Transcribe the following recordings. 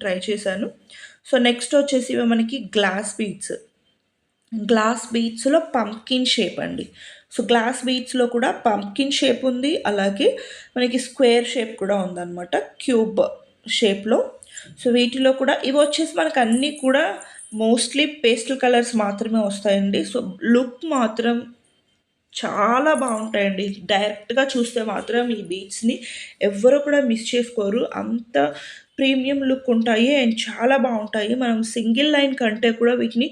Try చేశాను. So next వచ్చేసి ఇవి మనకి గ్లాస్ బీడ్స్లో పంప్కిన్ షేప్ అండి. సో గ్లాస్ బీడ్స్లో కూడా పంప్కిన్ షేప్ ఉంది, అలాగే మనకి స్క్వేర్ షేప్ కూడా ఉందన్నమాట, క్యూబ్ షేప్లో. సో వీటిలో కూడా ఇవి వచ్చేసి మనకు అన్నీ కూడా మోస్ట్లీ పేస్టల్ కలర్స్ మాత్రమే వస్తాయండి. సో లుక్ మాత్రం చాలా బాగుంటాయండి. డైరెక్ట్గా చూస్తే మాత్రం ఈ బీడ్స్ని ఎవ్వరు కూడా మిస్ చేసుకోరు, అంత ప్రీమియం లుక్ ఉంటాయి అండ్ చాలా బాగుంటాయి. మనం సింగిల్ లైన్ కంటే కూడా వీటిని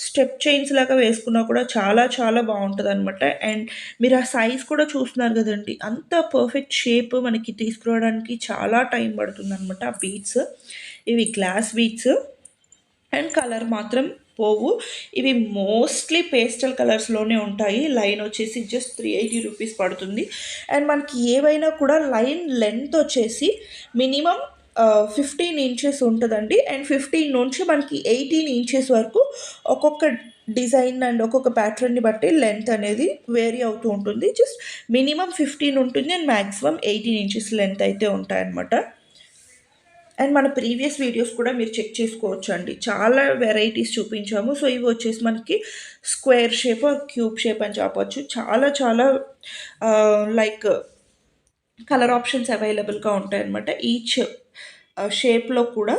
స్టెప్ చైన్స్ లాగా వేసుకున్నా కూడా చాలా చాలా బాగుంటుంది అనమాట. అండ్ మీరు ఆ సైజ్ కూడా చూస్తున్నారు కదండి, అంత పర్ఫెక్ట్ షేప్ మనకి తీసుకురావడానికి చాలా టైం పడుతుంది అనమాట ఆ బీడ్స్. ఇవి గ్లాస్ బీడ్స్ అండ్ కలర్ మాత్రం పోవు. ఇవి మోస్ట్లీ పేస్టల్ కలర్స్లోనే ఉంటాయి. లైన్ వచ్చేసి జస్ట్ 380 రూపీస్ పడుతుంది. అండ్ మనకి ఏవైనా కూడా లైన్ లెంత్ వచ్చేసి మినిమం 15 ఇంచెస్ ఉంటుందండి. అండ్ 15 నుంచి మనకి 18 ఇంచెస్ వరకు ఒక్కొక్క డిజైన్ అండ్ ఒక్కొక్క ప్యాటర్న్ని బట్టి లెంత్ అనేది వేరీ అవుతూ ఉంటుంది. జస్ట్ మినిమం 15 ఉంటుంది అండ్ మ్యాక్సిమం 18 ఇంచెస్ లెంత్ అయితే ఉంటాయన్నమాట. అండ్ మన ప్రీవియస్ వీడియోస్ కూడా మీరు చెక్ చేసుకోవచ్చు అండి, చాలా వెరైటీస్ చూపించాము. సో ఇవి వచ్చేసి మనకి square shape or cube shape అని చెప్పవచ్చు. చాలా చాలా లైక్ కలర్ ఆప్షన్స్ అవైలబుల్గా ఉంటాయన్నమాట ఈచ్ షేప్లో కూడా.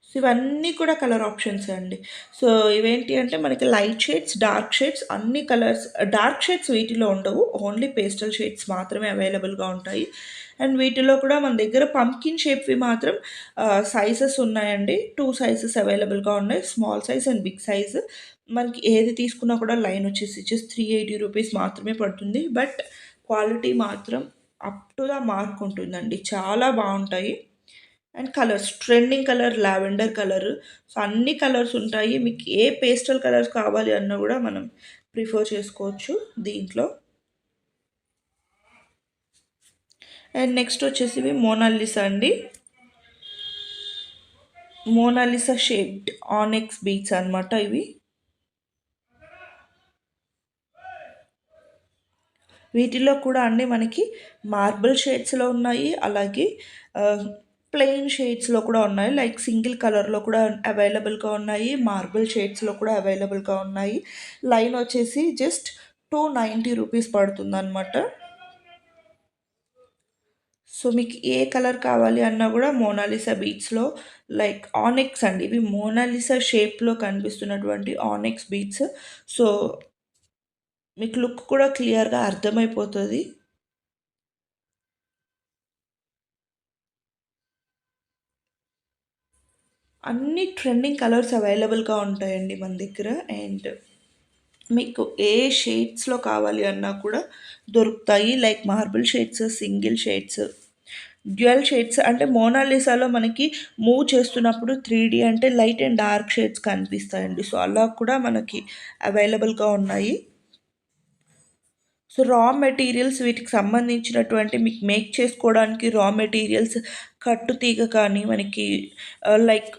సో ఇవన్నీ కూడా కలర్ ఆప్షన్స్ అండి. సో ఇవేంటి అంటే మనకి లైట్ షేడ్స్, డార్క్ షేడ్స్, అన్ని కలర్స్. డార్క్ షేడ్స్ వీటిలో ఉండవు, ఓన్లీ పేస్టల్ షేడ్స్ మాత్రమే అవైలబుల్గా ఉంటాయి. అండ్ వీటిలో కూడా మన దగ్గర పంప్కిన్ షేప్వి మాత్రం సైజెస్ ఉన్నాయండి. 2 సైజెస్ అవైలబుల్గా ఉన్నాయి, small size and big size. మనకి ఏది తీసుకున్నా కూడా లైన్ వచ్చేసి జస్ట్ 380 రూపీస్ మాత్రమే పడుతుంది. బట్ క్వాలిటీ మాత్రం అప్ టు ద మార్క్ ఉంటుందండి, చాలా బాగుంటాయి. And colours, trending colour lavender colour. So అన్ని కలర్స్ ఉంటాయి. మీకు ఏ పేస్టల్ కలర్స్ కావాలి అన్నా కూడా మనం ప్రిఫర్ చేసుకోవచ్చు దీంట్లో. అండ్ నెక్స్ట్ వచ్చేసి ఇవి మోనాలిసా అండి. మోనాలిసా షేప్డ్ ఆనెక్స్ బీడ్స్ అనమాట ఇవి. వీటిలో కూడా అన్నీ మనకి మార్బుల్ షేడ్స్లో ఉన్నాయి, అలాగే ప్లెయిన్ షేడ్స్లో కూడా ఉన్నాయి. లైక్ సింగిల్ కలర్లో కూడా అవైలబుల్గా ఉన్నాయి, మార్బుల్ షేడ్స్లో కూడా అవైలబుల్గా ఉన్నాయి. లైన్ వచ్చేసి జస్ట్ 290 రూపీస్ పడుతుంది అనమాట. సో మీకు ఏ కలర్ కావాలి అన్నా కూడా మోనాలిసా బీడ్స్లో లైక్ ఆనెక్స్ అండి, ఇవి మోనాలిసా షేప్లో కనిపిస్తున్నటువంటి ఆనెక్స్ బీడ్స్. సో మీకు లుక్ కూడా క్లియర్గా అర్థమైపోతుంది. అన్ని ట్రెండింగ్ కలర్స్ అవైలబుల్గా ఉంటాయండి మన దగ్గర. అండ్ మీకు ఏ షేడ్స్లో కావాలి అన్నా కూడా దొరుకుతాయి. Like marble shades, single shades, dual shades. అంటే మోనాలిసాలో మనకి మూవ్ చేస్తున్నప్పుడు 3D అంటే లైట్ అండ్ డార్క్ షేడ్స్ కనిపిస్తాయండి. సో అలా కూడా మనకి అవైలబుల్గా ఉన్నాయి. సో రా మెటీరియల్స్, వీటికి సంబంధించినటువంటి మీకు మేక్ చేసుకోవడానికి రా మెటీరియల్స్, కట్టుతీగ కానీ మనకి లైక్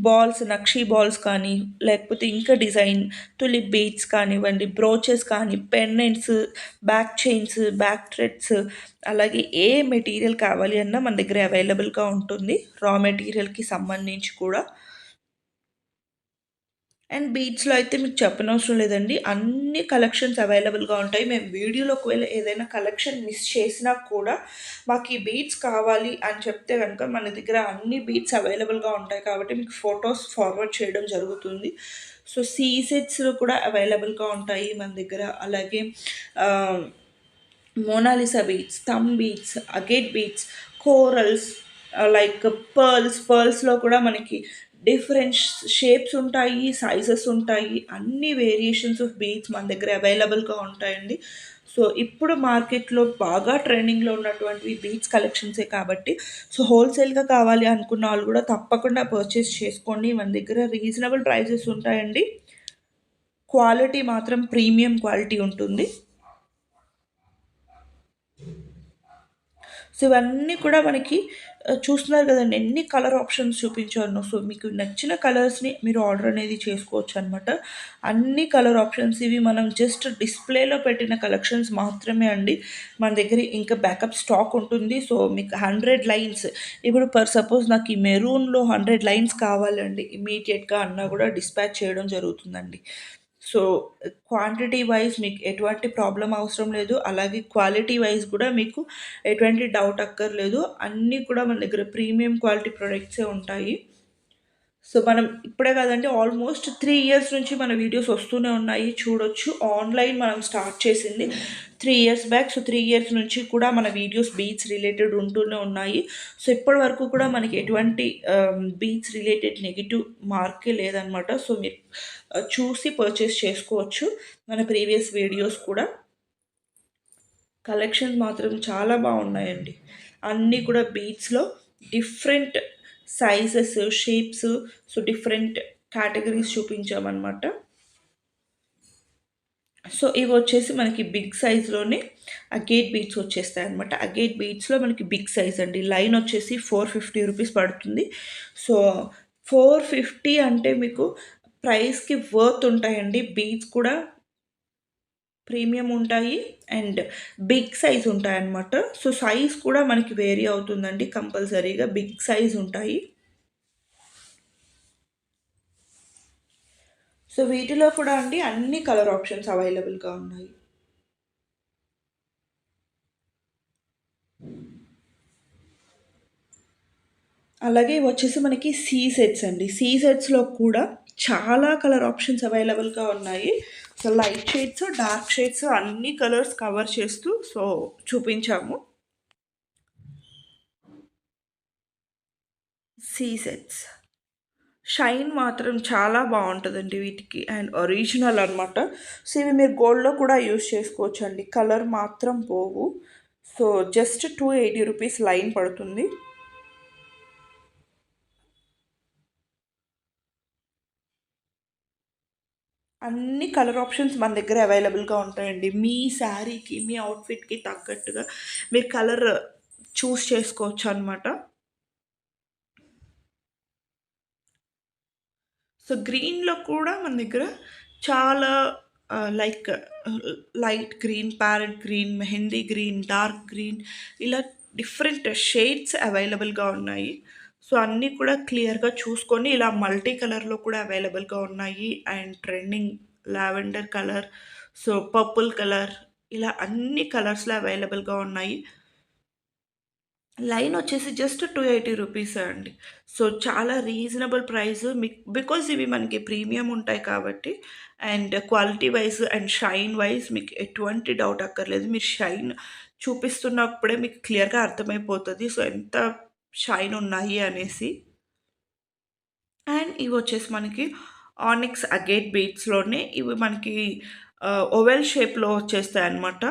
బాల్స్, నక్షీ బాల్స్ కానీ, లేకపోతే ఇంకా డిజైన్ తులిప్ బీడ్స్ కానివ్వండి, బ్రోచెస్ కానీ, pendants, back chains, back threads, అలాగే ఏ మెటీరియల్ కావాలి అన్నా మన దగ్గర అవైలబుల్గా ఉంటుంది, రా మెటీరియల్కి సంబంధించి కూడా. అండ్ బీడ్స్లో అయితే మీకు చెప్పనవసరం లేదండి, అన్ని కలెక్షన్స్ అవైలబుల్గా ఉంటాయి. మేము వీడియోలో ఒకవేళ ఏదైనా కలెక్షన్ మిస్ చేసినా కూడా మాకు ఈ బీడ్స్ కావాలి అని చెప్తే కనుక మన దగ్గర అన్ని బీడ్స్ అవైలబుల్గా ఉంటాయి కాబట్టి మీకు ఫొటోస్ ఫార్వర్డ్ చేయడం జరుగుతుంది. సో సీసెట్స్లో కూడా అవైలబుల్గా ఉంటాయి మన దగ్గర. అలాగే Mona Lisa beads, thumb beads, agate beads, corals, like పర్ల్స్లో కూడా మనకి డిఫరెంట్ షేప్స్ ఉంటాయి, సైజెస్ ఉంటాయి, అన్ని వేరియేషన్స్ ఆఫ్ బీడ్స్ మన దగ్గర అవైలబుల్గా ఉంటాయండి. సో ఇప్పుడు మార్కెట్లో బాగా ట్రెండింగ్లో ఉన్నటువంటి బీడ్స్ కలెక్షన్సే కాబట్టి సో హోల్సేల్గా కావాలి అనుకున్న వాళ్ళు కూడా తప్పకుండా పర్చేస్ చేసుకోండి. మన దగ్గర రీజనబుల్ ప్రైసెస్ ఉంటాయండి, క్వాలిటీ మాత్రం ప్రీమియం క్వాలిటీ ఉంటుంది. సో ఇవన్నీ కూడా మనకి చూస్తున్నారు కదండీ ఎన్ని కలర్ ఆప్షన్స్ చూపించానో. సో మీకు నచ్చిన కలర్స్‌ని మీరు ఆర్డర్ అనేది చేసుకోవచ్చనమాట. అన్ని కలర్ ఆప్షన్స్ ఇవి మనం జస్ట్ డిస్‌ప్లేలో పెట్టిన కలెక్షన్స్ మాత్రమే అండి. మన దగ్గర ఇంకా బ్యాకప్ స్టాక్ ఉంటుంది. సో మీకు 100 లైన్స్ ఇప్పుడు సపోజ్ నాకు ఈ మెరూన్‌లో 100 లైన్స్ కావాలండి ఇమ్మీడియేట్‌గా అన్నా కూడా డిస్పాచ్ చేయడం జరుగుతుందండి. సో, క్వాంటిటీ వైస్ మీకు ఎటువంటి ప్రాబ్లమ్ అవసరం లేదు. అలాగే క్వాలిటీ వైస్ కూడా మీకు ఎటువంటి డౌట్ అక్కర్లేదు. అన్నీ కూడా మన దగ్గర ప్రీమియం క్వాలిటీ ప్రొడక్ట్సే ఉంటాయి. సో, మనం ఇప్పుడే కాదండి ఆల్మోస్ట్ 3 ఇయర్స్ నుంచి మన వీడియోస్ వస్తూనే ఉన్నాయి. చూడొచ్చు. ఆన్‌లైన్ మనం స్టార్ట్ చేసింది 3 ఇయర్స్ బ్యాక్. సో, 3 ఇయర్స్ నుంచి కూడా మన వీడియోస్ బీట్స్ రిలేటెడ్ ఉంటూనే ఉన్నాయి. సో, ఇప్పటి వరకు కూడా మనకి ఎటువంటి బీట్స్ రిలేటెడ్ నెగెటివ్ మార్కే లేదనమాట. సో, మీరు చూసి పర్చేస్ చేసుకోవచ్చు. మన ప్రీవియస్ వీడియోస్ కూడా. కలెక్షన్స్ మాత్రం చాలా బాగున్నాయండి. అన్నీ కూడా బీట్స్‌లో different sizes, shapes, so different categories చూపించామనమాట. సో ఇవొచ్చేసి మనకి బిగ్ సైజ్‌లోనే అగేట్ బీట్స్ వచ్చేస్తాయన్నమాట. అగేట్ బీట్స్‌లో మనకి బిగ్ సైజ్ అండి. లైన్ వచ్చేసి 450 రూపీస్ పడుతుంది. సో 450 అంటే మీకు ప్రైస్‌కి వర్త్ ఉంటాయండి. బీట్స్ కూడా ప్రీమియం ఉంటాయి అండ్ బిగ్ సైజ్ ఉంటాయన్నమాట. సో సైజ్ కూడా మనకి వేరీ అవుతుందండి కంపల్సరీగా. బిగ్ సైజ్ ఉంటాయి. సో వీటిలో కూడా అండి అన్ని కలర్ ఆప్షన్స్ అవైలబుల్‌గా ఉన్నాయి. అలాగే వచ్చేసి మనకి సీ సెట్స్ అండి. సీ సెట్స్‌లో కూడా చాలా కలర్ ఆప్షన్స్ అవైలబుల్‌గా ఉన్నాయి. So light shades, dark shades అన్ని కలర్స్ కవర్ చేస్తూ సో చూపించాము. C sets. షైన్ మాత్రం చాలా బావుంటదండి వీటికి అండ్ ఒరిజినల్ అనమాట. సో ఇవి మీరు గోల్డ్‌లో కూడా యూజ్ చేసుకోవచ్చండి. కలర్ మాత్రం పోవు. సో జస్ట్ 280 రూపీస్ లైన్ పడుతుంది. అన్ని కలర్ ఆప్షన్స్ మన దగ్గర అవైలబుల్‌గా ఉంటాయండి. మీ శారీకి, మీ అవుట్‌ఫిట్‌కి తగ్గట్టుగా మీరు కలర్ చూజ్ చేసుకోవచ్చనమాట. సో, గ్రీన్‌లో కూడా మన దగ్గర చాలా like light green, parrot green, mehndi green, dark green ఇలా డిఫరెంట్ షేడ్స్ అవైలబుల్‌గా ఉన్నాయి. సో, అన్నీ కూడా క్లియర్‌గా చూసుకొని ఇలా మల్టీ కలర్‌లో కూడా అవైలబుల్‌గా ఉన్నాయి. And trending lavender colour, so, purple colour ఇలా అన్ని కలర్స్‌లో అవైలబుల్‌గా ఉన్నాయి. లైన్ వచ్చేసి జస్ట్ 280 రూపీసే అండి. సో, చాలా రీజనబుల్ ప్రైస్ బికాజ్ ఇవి మనకి ప్రీమియం ఉంటాయి కాబట్టి and quality wise and shine wise మీకు ఎటువంటి డౌట్ అక్కర్లేదు. మీరు షైన్ చూపిస్తున్నప్పుడే మీకు క్లియర్‌గా అర్థమైపోతది. సో, ఎంత షైన్ ఉన్నాయి అనేసి. అండ్ ఇవొచ్చేసి మనకి ఆనిక్స్ అగేట్ బీడ్స్‌లోనే ఇవి మనకి ఓవెల్ షేప్‌లో వచ్చేస్తాయన్నమాట.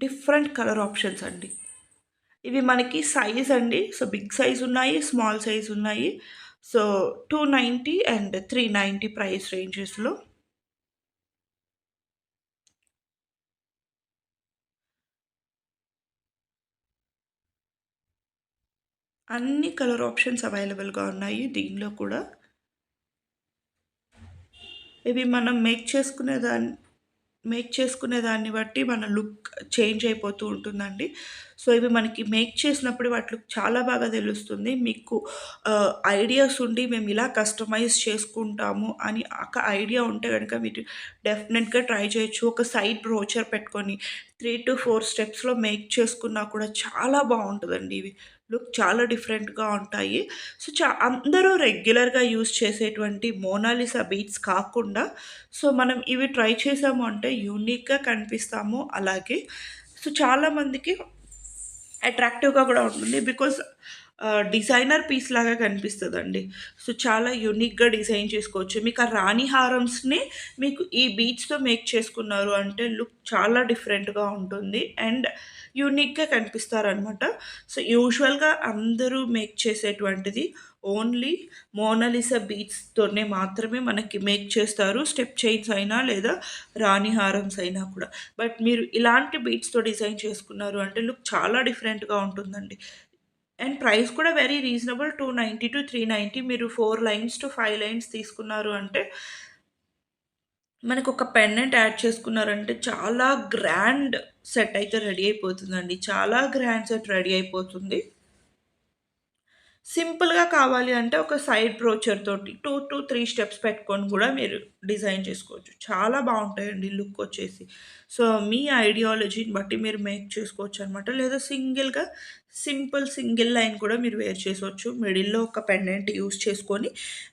డిఫరెంట్ కలర్ ఆప్షన్స్ అండి. ఇవి మనకి సైజ్ అండి. సో, బిగ్ సైజ్ ఉన్నాయి, స్మాల్ సైజ్ ఉన్నాయి. సో, 290 అండ్ 390 ప్రైస్ రేంజెస్‌లో అన్ని కలర్ ఆప్షన్స్ అవైలబుల్‌గా ఉన్నాయి దీనిలో కూడా. ఇవి మనం మేక్ చేసుకునే దాన్ని బట్టి మన లుక్ చేంజ్ అయిపోతూ ఉంటుందండి. సో, ఇవి మనకి మేక్ చేసినప్పుడు వాటి లుక్ చాలా బాగా తెలుస్తుంది. మీకు ఐడియాస్ ఉండి మేము ఇలా కస్టమైజ్ చేసుకుంటాము అని ఒక ఐడియా ఉంటే గనుక మీరు డెఫినెట్‌గా ట్రై చేయొచ్చు. ఒక సైడ్ బ్రోచర్ పెట్టుకొని 3-4 స్టెప్స్‌లో మేక్ చేసుకున్నా కూడా చాలా బావుంటదండి ఇవి. లుక్ చాలా డిఫరెంట్‌గా ఉంటాయి. సో, అందరూ రెగ్యులర్‌గా యూజ్ చేసేటువంటి మోనాలిసా బీడ్స్ కాకుండా సో, మనం ఇవి ట్రై చేసాము అంటే యూనిక్‌గా కనిపిస్తాము. అలాగే సో, చాలామందికి అట్రాక్టివ్‌గా కూడా ఉంటుంది. బికాజ్ డిజైనర్ పీస్ లాగా కనిపిస్తదండి. సో, చాలా యూనిక్‌గా డిజైన్ చేసుకోవచ్చు. మీకు ఆ రాణి హారమ్స్‌ని మీకు ఈ బీడ్స్‌తో మేక్ చేసుకున్నారు అంటే లుక్ చాలా డిఫరెంట్‌గా ఉంటుంది. అండ్ యూనిక్‌గా కనిపిస్తారనమాట. సో, యూజువల్‌గా అందరూ మేక్ చేసేటువంటిది ఓన్లీ మోనాలిసా బీడ్స్తోనే మాత్రమే మనకి మేక్ చేస్తారు, స్టెప్ చైన్స్ అయినా లేదా రాణి హారమ్స్ అయినా కూడా. బట్ మీరు ఇలాంటి బీడ్స్తో డిజైన్ చేసుకున్నారు అంటే లుక్ చాలా డిఫరెంట్గా ఉంటుందండి. అండ్ ప్రైస్ కూడా వెరీ రీజనబుల్, 290 to 390. మీరు 4 లైన్స్ టు 5 లైన్స్ తీసుకున్నారు అంటే మనకు ఒక పెండెంట్ యాడ్ చేసుకున్నారంటే చాలా గ్రాండ్ సెట్ అయితే రెడీ అయిపోతుందండి. చాలా గ్రాండ్ సెట్ రెడీ అయిపోతుంది. సింపుల్‌గా కావాలి అంటే ఒక సైడ్ బ్రోచర్ తోటి 2-3 స్టెప్స్ పెట్టుకొని గూడా మీరు డిజైన్ చేసుకోవచ్చు. చాలా బావుంటాయండి లుక్ వచ్చేసి. సో, మీ ఐడియాలజీని బట్టి మీరు మేక్ చేసుకోవచ్చనమాట. లేదా సింగిల్ లైన్ కూడా మీరు వేర్ చేసుకోవచ్చు. మిడిల్‌లో ఒక పెండెంట్ యూజ్ చేసుకొని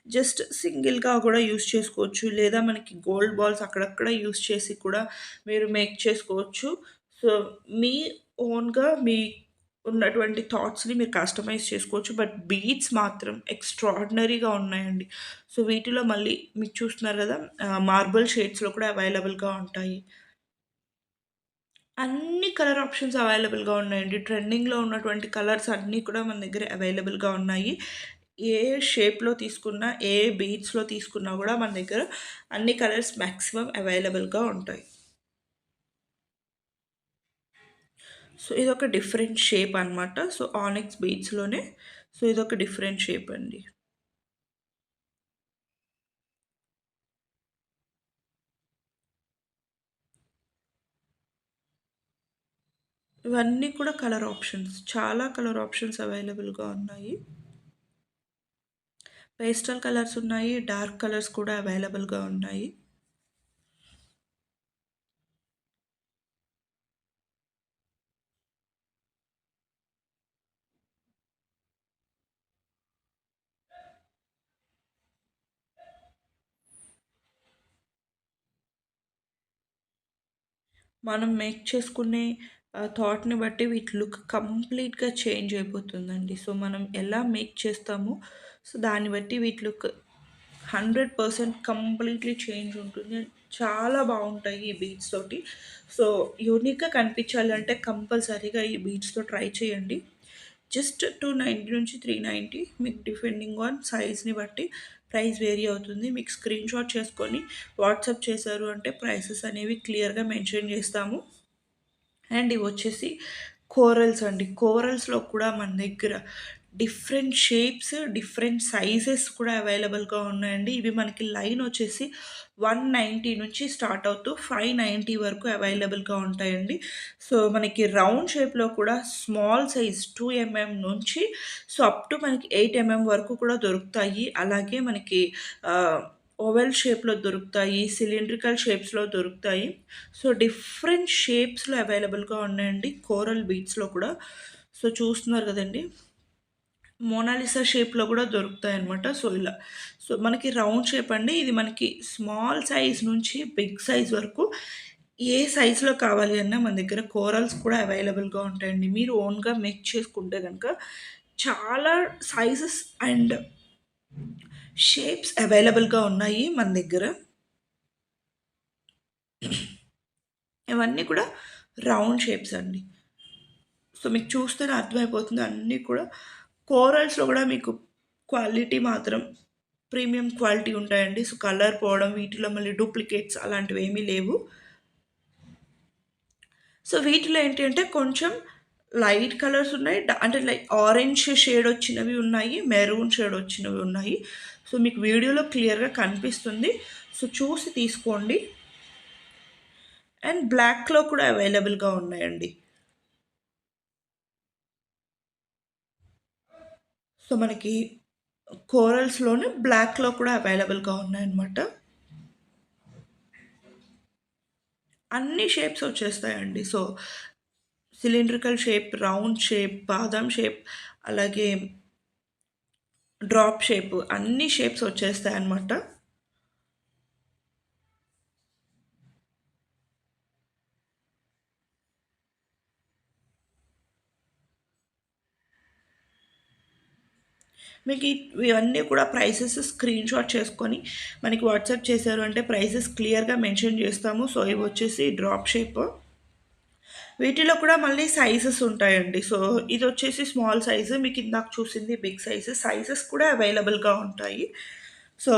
జస్ట్ సింగిల్‌గా కూడా యూజ్ చేసుకోవచ్చు. లేదా మనకి గోల్డ్ బాల్స్ అక్కడక్కడ యూజ్ చేసి కూడా మీరు మేక్ చేసుకోవచ్చు. సో, మీ ఓన్‌గా ఉన్నటువంటి థాట్స్‌ని మీరు కస్టమైజ్ చేసుకోవచ్చు. బట్ బీడ్స్ మాత్రం ఎక్స్‌ట్రార్డినరీగా ఉన్నాయండి. సో, వీటిలో మళ్ళీ మీకు చూస్తున్నారు గదా! మార్బుల్ షేడ్స్‌లో కూడా అవైలబుల్‌గా ఉంటాయి. అన్ని కలర్ ఆప్షన్స్ అవైలబుల్‌గా ఉన్నాయండి. ట్రెండింగ్‌లో ఉన్నటువంటి కలర్స్ అన్నీ కూడా మన దగ్గర అవైలబుల్‌గా ఉన్నాయి. ఏ షేప్‌లో తీసుకున్నా, ఏ బీడ్స్‌లో తీసుకున్నా గూడా మన దగ్గర అన్ని కలర్స్ మాక్సిమం అవైలబుల్‌గా ఉంటాయి. సో, ఇదొక డిఫరెంట్ షేప్ అనమాట. సో, ఆనిక్స్ బీడ్స్‌లోనే సో, ఇదొక డిఫరెంట్ షేప్ అండి. ఇవన్నీ కూడా కలర్ ఆప్షన్స్. చాలా కలర్ ఆప్షన్స్ అవైలబుల్‌గా ఉన్నాయి. పేస్టల్ కలర్స్ ఉన్నాయి. డార్క్ కలర్స్ కూడా అవైలబుల్‌గా ఉన్నాయి. మనం మేక్ చేసుకునే థాట్‌ని బట్టి వీటి లుక్ కంప్లీట్‌గా చేంజ్ అయిపోతుందండి. సో, మనం ఎలా మేక్ చేస్తామో సో, దాన్ని బట్టి వీటి లుక్ 100% కంప్లీట్‌లీ చేంజ్ ఉంటుంది. చాలా బావుంటాయి ఈ బీడ్స్ తోటి. సో, యూనిక్‌గా కనిపించాలంటే కంపల్సరీగా ఈ బీడ్స్‌తో ట్రై చేయండి. జస్ట్ 290-390 మీకు డిపెండింగ్ ఆన్ సైజ్‌ని బట్టి ప్రైస్ వేరీ అవుతుంది. మీకు స్క్రీన్‌షాట్ చేసుకొని వాట్సాప్ చేశారు అంటే ప్రైసెస్ అనేవి క్లియర్‌గా మెన్షన్ చేస్తాము. అండ్ ఇవొచ్చేసి కోరల్స్ అండి. కోరల్స్‌లో కూడా మన దగ్గర డిఫరెంట్ షేప్స్, డిఫరెంట్ సైజెస్ కూడా అవైలబుల్‌గా ఉన్నాయండి. ఇవి మనకి లైన్ వచ్చేసి 190 నుంచి స్టార్ట్ అవుతూ 590 వరకు అవైలబుల్‌గా ఉంటాయండి. సో, మనకి రౌండ్ షేప్‌లో కూడా స్మాల్ సైజ్ 2 నుంచి సో, అప్ టు మనకి 8 వరకు కూడా దొరుకుతాయి. అలాగే మనకి ఆహ్, ఓవెల్ షేప్‌లో దొరుకుతాయి. సిలిండ్రికల్ షేప్స్‌లో దొరుకుతాయి. సో, డిఫరెంట్ షేప్స్‌లో అవైలబుల్‌గా ఉన్నాయండి. కోరల్ బీడ్స్‌లో కూడా. సో, చూస్తున్నారు గదండీ! మోనాలిసా షేప్‌లో గూడా దొరుకుతాయన్నమాట. సో, ఇలా. సో, మనకి రౌండ్ షేప్ అండి. ఇది మనకి స్మాల్ సైజ్ నుంచి బిగ్ సైజ్ వరకు ఏ సైజ్‌లో కావాలి అన్నా మన దగ్గర కోరల్స్ కూడా అవైలబుల్‌గా ఉంటాయండి. మీరు ఓన్‌గా మేక్ చేసుకుంటే గనక చాలా సైజెస్ అండ్ షేప్స్ అవైలబుల్‌గా ఉన్నాయి మన దగ్గర. ఇవన్నీ కూడా రౌండ్ షేప్స్ అండి. సో, మీకు చూస్తేనే అర్థమైపోతుంది అన్నీ కూడా కోరల్స్‌లో గూడా మీకు క్వాలిటీ మాత్రం ప్రీమియం క్వాలిటీ ఉంటాయండి. సో, కలర్ పోవడం, వీటిలో మళ్ళీ డూప్లికేట్స్ అలాంటివేమీ లేవు. సో, వీటిలో ఏంటి అంటే కొంచెం లైట్ కలర్స్ ఉన్నాయి. అంటే లైక్ ఆరెంజ్ షేడ్ వచ్చినవి ఉన్నాయి. మెరూన్ షేడ్ వచ్చినవి ఉన్నాయి. సో, మీకు వీడియోలో క్లియర్‌గా కనిపిస్తుంది. సో, చూసి తీసుకోండి. అండ్ బ్లాక్‌లో కూడా అవైలబుల్‌గా ఉన్నాయండి. సో, మనకి కోరల్స్‌లోనే బ్లాక్‌లో కూడా అవైలబుల్‌గా ఉన్నాయన్నమాట. అన్ని షేప్స్ వచ్చేస్తాయండి. So, cylindrical shape, round shape, బాదాం షేప్, అలాగే డ్రాప్ షేప్ అన్ని షేప్స్ వచ్చేస్తాయన్నమాట. మీకు ఇవన్నీ కూడా ప్రైసెస్ స్క్రీన్‌షాట్ చేసుకొని మనకి వాట్సాప్ చేశారు అంటే ప్రైసెస్ క్లియర్‌గా మెన్షన్ చేస్తాము. సో, ఇవొచ్చేసి డ్రాప్ షేప్. వీటిలో కూడా మళ్ళీ సైజెస్ ఉంటాయండి. సో, ఇదొచ్చేసి స్మాల్ సైజు. మీకు ఇందాక చూసింది బిగ్ సైజు. సైజెస్ కూడా అవైలబుల్‌గా ఉంటాయి. సో,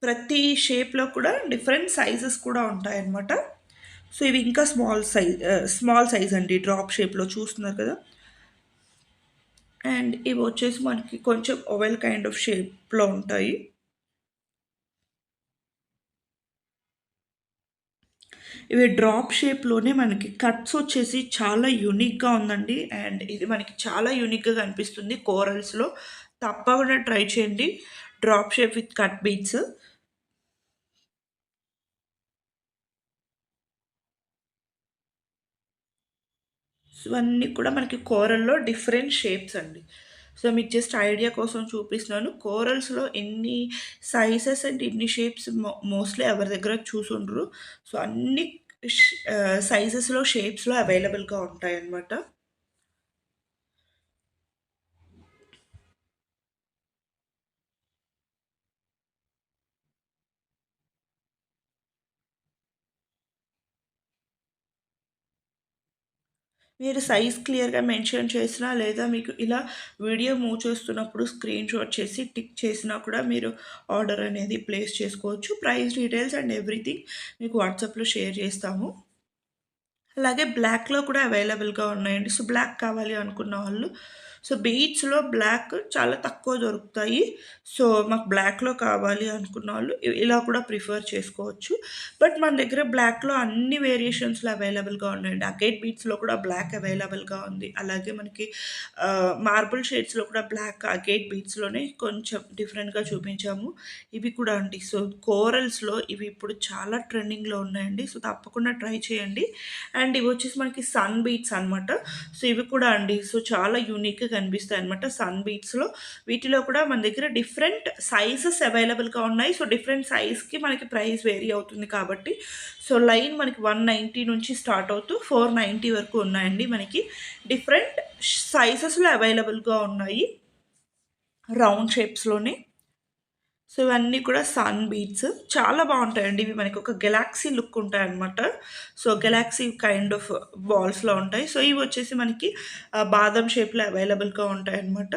ప్రతి షేప్‌లో కూడా డిఫరెంట్ సైజెస్ కూడా ఉంటాయన్నమాట. సో, ఇవి ఇంకా స్మాల్ సైజ్ అండి. డ్రాప్ షేప్‌లో చూస్తున్నారు కదా! అండ్ ఇవి వచ్చేసి మనకి కొంచెం ఓవెల్ కైండ్ ఆఫ్ షేప్‌లో ఉంటాయి. ఇవి డ్రాప్ షేప్‌లోనే మనకి కట్స్ వచ్చేసి చాలా యూనిక్‌గా ఉందండి. అండ్ ఇది మనకి చాలా యూనిక్‌గా కనిపిస్తుంది కోరల్స్‌లో. తప్పకుండా ట్రై చేయండి. Drop shape with cut beads. ఇవన్నీ కూడా మనకి కోరల్‌లో డిఫరెంట్ షేప్స్ అండి. సో, మీకు జస్ట్ ఐడియా కోసం చూపిస్తున్నాను. కోరల్స్‌లో ఎన్ని సైజెస్ అండ్ ఎన్ని షేప్స్ మోస్ట్‌లీ ఎవరి దగ్గర చూసుండరు. సో, అన్ని సైజెస్‌లో, షేప్స్‌లో అవైలబుల్‌గా ఉంటాయన్నమాట. మీరు సైజ్ క్లియర్‌గా మెన్షన్ చేసినా, లేదా మీకు ఇలా వీడియో మూవ్ చేస్తున్నప్పుడు స్క్రీన్‌షాట్ చేసి టిక్ చేసినా కూడా మీరు ఆర్డర్ అనేది ప్లేస్ చేసుకోవచ్చు. ప్రైస్ డీటెయిల్స్ అండ్ ఎవ్రీథింగ్ మీకు వాట్సాప్‌లో షేర్ చేస్తాము. అలాగే బ్లాక్‌లో కూడా అవైలబుల్‌గా ఉన్నాయండి. సో, బ్లాక్ కావాలి అనుకున్న వాళ్ళు సో, బీడ్స్‌లో బ్లాక్ చాలా తక్కువ దొరుకుతాయి. సో, మాకు బ్లాక్‌లో కావాలి అనుకున్న వాళ్ళు ఇలా కూడా ప్రిఫర్ చేసుకోవచ్చు. బట్ మన దగ్గర బ్లాక్‌లో అన్ని వేరియేషన్స్‌లో అవైలబుల్‌గా ఉన్నాయండి. అగైట్ బీడ్స్‌లో కూడా బ్లాక్ అవైలబుల్‌గా ఉంది. అలాగే మనకి మార్బుల్ షేడ్స్‌లో కూడా బ్లాక్ అగైట్ బీడ్స్‌లోనే కొంచెం డిఫరెంట్‌గా చూపించాము. ఇవి కూడా అండి. సో, కోరల్స్‌లో ఇవి ఇప్పుడు చాలా ట్రెండింగ్‌లో ఉన్నాయండి. సో, తప్పకుండా ట్రై చేయండి. అండ్ ఇవొచ్చేసి మనకి సన్ బీట్స్ అనమాట. సో, ఇవి కూడా అండి. సో, చాలా యూనిక్‌గా కనిపిస్తాయనమాట సన్ బీట్స్‌లో. వీటిలో కూడా మన దగ్గర డిఫరెంట్ సైజెస్ అవైలబుల్‌గా ఉన్నాయి. సో, డిఫరెంట్ సైజ్‌కి మనకి ప్రైస్ వేరీ అవుతుంది కాబట్టి, సో, లైన్ మనకి 190 నుంచి స్టార్ట్ అవుతూ 490 వరకు ఉన్నాయండి మనకి. డిఫరెంట్ సైజెస్‌లో అవైలబుల్‌గా ఉన్నాయి. రౌండ్ షేప్స్‌లోనే. సో, ఇవన్నీ కూడా సన్ బీడ్స్. చాలా బావుంటాయండి. ఇవి మనకొక గెలాక్సీ లుక్ ఉంటాయన్నమాట. సో, గెలాక్సీ కైండ్ ఆఫ్ బాల్స్‌లో ఉంటాయి. సో, ఇవొచ్చేసి మనకి బాదం షేప్‌లో అవైలబుల్‌గా ఉంటాయన్నమాట.